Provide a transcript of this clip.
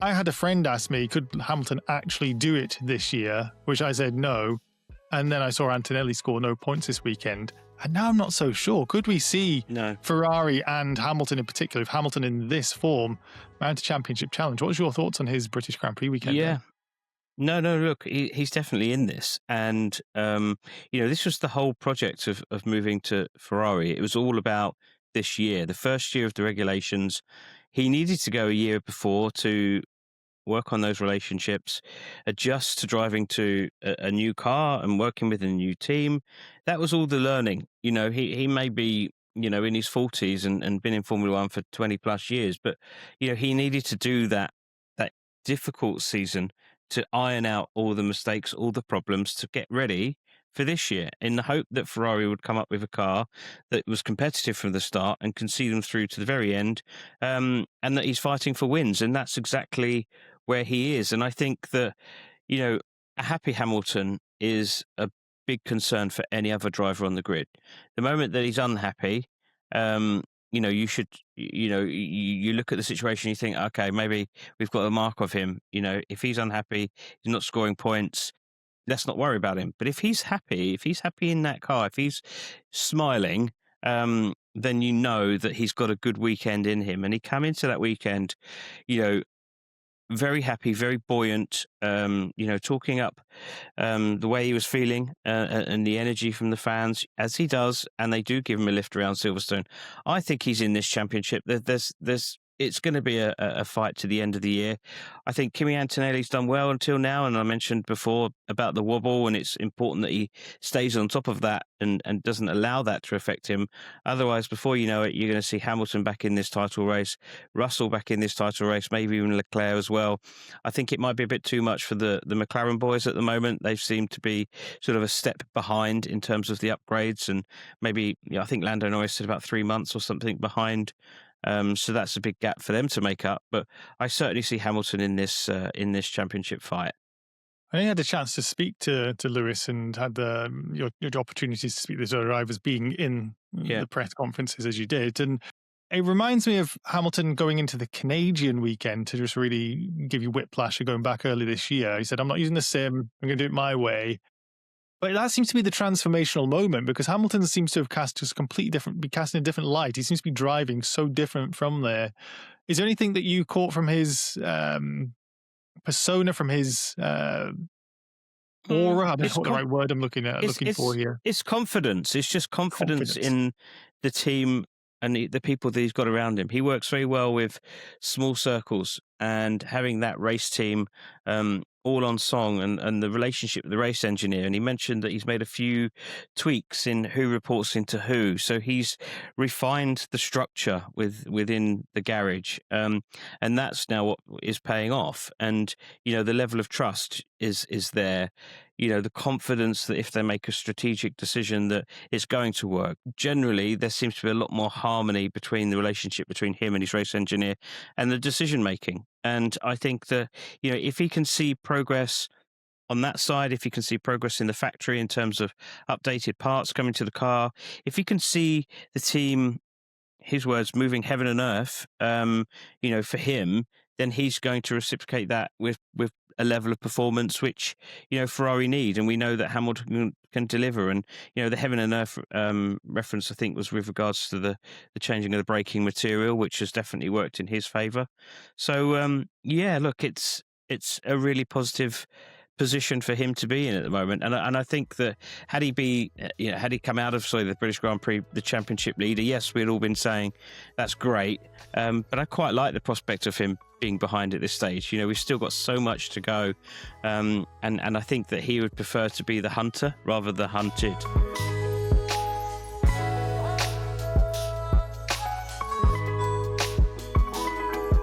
I had a friend ask me, could Hamilton actually do it this year? Which I said no. And then I saw Antonelli score no points this weekend. And now I'm not so sure. Could we see Ferrari and Hamilton in particular, if Hamilton in this form, mount a championship challenge? What's your thoughts on his British Grand Prix weekend? Yeah. No, look, he's definitely in this. And, this was the whole project of moving to Ferrari. It was all about this year, the first year of the regulations. He needed to go a year before to work on those relationships, adjust to driving to a new car and working with a new team. That was all the learning. He may be, in his 40s and been in Formula One for 20 plus years, but, he needed to do that difficult season to iron out all the mistakes, all the problems, to get ready for this year, in the hope that Ferrari would come up with a car that was competitive from the start and can see them through to the very end, and that he's fighting for wins. And that's exactly where he is. And I think that, a happy Hamilton is a big concern for any other driver on the grid. The moment that he's unhappy, you should, you look at the situation, you think, okay, maybe we've got a mark of him. If he's unhappy, he's not scoring points, let's not worry about him. But if he's happy in that car, if he's smiling, then that he's got a good weekend in him. And he came into that weekend, very happy, very buoyant, talking up the way he was feeling and the energy from the fans, as he does, and they do give him a lift around Silverstone. I think he's in this championship. It's going to be a fight to the end of the year. I think Kimi Antonelli's done well until now, and I mentioned before about the wobble, and it's important that he stays on top of that and doesn't allow that to affect him. Otherwise, before you know it, you're going to see Hamilton back in this title race, Russell back in this title race, maybe even Leclerc as well. I think it might be a bit too much for the McLaren boys at the moment. They seem to be sort of a step behind in terms of the upgrades, and maybe, I think Lando Norris said about 3 months or something behind. So that's a big gap for them to make up. But I certainly see Hamilton in this championship fight. I had a chance to speak to Lewis and had your opportunities to speak to the drivers being in the press conferences as you did. And it reminds me of Hamilton going into the Canadian weekend to just really give you whiplash of going back early this year. He said, I'm not using the sim, I'm going to do it my way. But that seems to be the transformational moment, because Hamilton seems to have cast be cast in a different light. He seems to be driving so different from there. Is there anything that you caught from his persona, from his aura? I don't know what the right word I'm looking for here. It's confidence. It's just confidence in the team and the people that he's got around him. He works very well with small circles, and having that race team all on song, and the relationship with the race engineer. And he mentioned that he's made a few tweaks in who reports into who. So he's refined the structure within the garage. And that's now what is paying off. And, the level of trust is there. The confidence that if they make a strategic decision that it's going to work. Generally, there seems to be a lot more harmony between the relationship between him and his race engineer and the decision making. And I think that, if he can see progress on that side, if he can see progress in the factory in terms of updated parts coming to the car, if he can see the team, his words, moving heaven and earth, for him, then he's going to reciprocate that with a level of performance which, Ferrari need. And we know that Hamilton can deliver. And, the heaven and earth reference, I think, was with regards to the changing of the braking material, which has definitely worked in his favour. So, look, it's a really positive position for him to be in at the moment, and I think that had he come out of the British Grand Prix the championship leader, yes, we'd all been saying that's great, but I quite like the prospect of him being behind at this stage. We've still got so much to go, and I think that he would prefer to be the hunter rather than hunted.